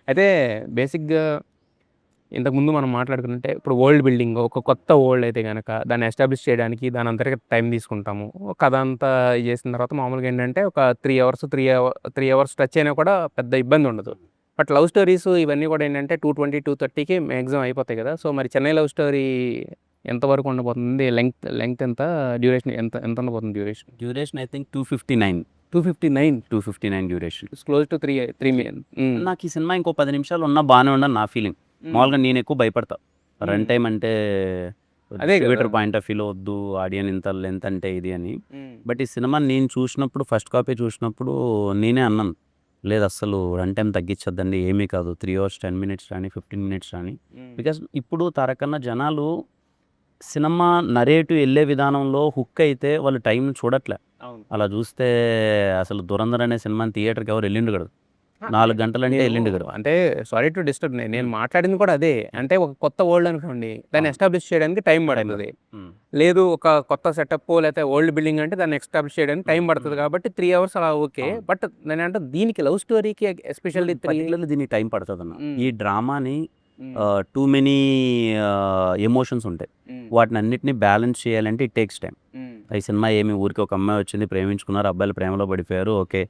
అయితే బేసిక్‌గా ఇంతకుముందు మనం మాట్లాడుకుంటే ఇప్పుడు ఓల్డ్ బిల్డింగ్ ఒక కొత్త ఓల్డ్ అయితే గనక దాన్ని ఎస్టాబ్లిష్ చేయడానికి దాని అంతటికి టైం తీసుకుంటాము. కథ అంతా చేసిన తర్వాత మామూలుగా ఏంటంటే ఒక 3 అవర్స్ టచ్ అయినా కూడా పెద్ద ఇబ్బంది ఉండదు. బట్ లవ్ స్టోరీస్ ఇవన్నీ కూడా ఏంటంటే 220, 230కి మాక్సిమం అయిపోతాయి కదా! సో, మరి 'చెన్నై లవ్ స్టోరీ' ఎంతవరకు ఉండబోతుంది? లెంగ్త్ ఎంత? డ్యూరేషన్ ఎంత ఉండబోతుంది duration? Duration I think 259 259 259 duration. It's close to 3 million. నాకు ఈ సినిమా ఇంకో 10 నిమిషాలు ఉన్నా బాగానే ఉండని నా ఫీలింగ్. మామూలుగా నేను ఎక్కువ భయపడతా రన్ టైం అంటే అదే కదా. డిస్ట్రిబ్యూటర్ పాయింట్ ఆఫ్ వ్యూలో వద్దు ఆడియన్ ఇంత లెంత్ అంటే ఇది అని. బట్ ఈ సినిమా నేను చూసినప్పుడు ఫస్ట్ కాపీ చూసినప్పుడు నేనే అన్నాను, లేదు అస్సలు రన్ టైం తగ్గించొద్దండి, ఏమీ కాదు 3 hours 10 minutes రాని 15 minutes రాని. బికాస్ ఇప్పుడు తారకన్నా జనాలు సినిమా నరేటివ్ వెళ్ళే విధానంలో హుక్ అయితే వాళ్ళు టైం చూడట్లే. అవును. అలా చూస్తే అసలు 'దురంధర్' అనే సినిమాని థియేటర్కి ఎవరు వెళ్ళిండు కదా, 4 గంటలంటే వెళ్ళిండు కదా. అంటే సారీ టు డిస్టర్బ్, నేను మాట్లాడింది కూడా అదే. అంటే ఒక కొత్త వరల్డ్ అనుకోండి, దాన్ని ఎస్టాబ్లిష్ చేయడానికి టైం పడుతుంది. లేదు ఒక కొత్త సెటప్ లేకపోతే ఓల్డ్ బిల్డింగ్ అంటే దాన్ని ఎస్టాబ్లిష్ చేయడానికి టైం పడుతుంది కాబట్టి 3 hours అలా ఓకే. బట్ నేను అంటే దీనికి లవ్ స్టోరీకి ఎస్పెషల్లీ పర్టికులర్లీ దీనికి టైం పడుతుంది అన్న. ఈ డ్రామాని టూ మెనీ ఎమోషన్స్ ఉంటాయి, వాటిని అన్నిటిని బ్యాలెన్స్ చేయాలంటే ఇట్ టేక్స్ టైం. ఈ సినిమా ఏమి ఊరికి ఒక అమ్మాయి వచ్చింది, ప్రేమించుకున్నారు, అబ్బాయిలు ప్రేమలో పడిపోయారు, ఓకే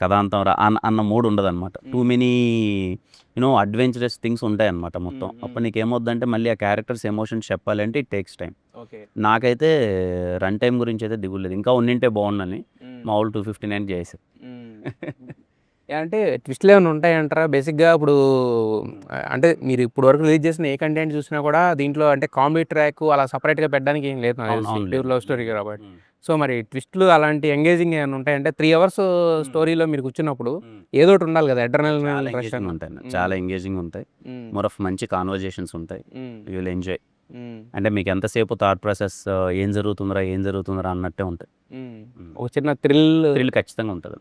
కథాంతం రా అన్న మూడ్ ఉండదు అనమాట. టూ మెనీ అడ్వెంచరస్ థింగ్స్ ఉంటాయి అనమాట మొత్తం. అప్పుడు నీకు ఏమవుద్దంటే మళ్ళీ ఆ క్యారెక్టర్స్ ఎమోషన్స్ చెప్పాలంటే ఇట్ టేక్స్ టైం. నాకైతే రన్ టైం గురించి అయితే దిగులేదు, ఇంకా ఉండింటే బాగుండని మా వాళ్ళు 259 చేశారు. అంటే ట్విస్ట్లు ఏమైనా ఉంటాయంటారా బేసిక్గా? ఇప్పుడు అంటే మీరు ఇప్పుడు వరకు రిలీజ్ చేసిన ఏ కంటెంట్ చూసినా కూడా దీంట్లో అంటే కామెడీ ట్రాక్ అలా సపరేట్గా పెట్టడానికి ఏం లేదు, ప్యూర్ లవ్ స్టోరీ కాబట్టి. సో మరి ట్విస్ట్లు అలాంటి ఎంగేజింగ్ ఏమైనా ఉంటాయంటే 3 hours స్టోరీలో మీరు కూర్చున్నప్పుడు ఏదో ఒకటి ఉండాలి కదా, ఎటర్నల్ ఉంటాయి, చాలా ఎంగేజింగ్ ఉంటాయి. మోర్ ఆఫ్ మంచి కాన్వర్జేషన్స్ ఉంటాయి, యూ విల్ ఎంజాయ్. అంటే మీకు ఎంతసేపు థాట్ ప్రాసెస్ ఏం జరుగుతుందిరా అన్నట్టే ఉంటాయి. ఒక చిన్న థ్రిల్ ఖచ్చితంగా ఉంటుంది.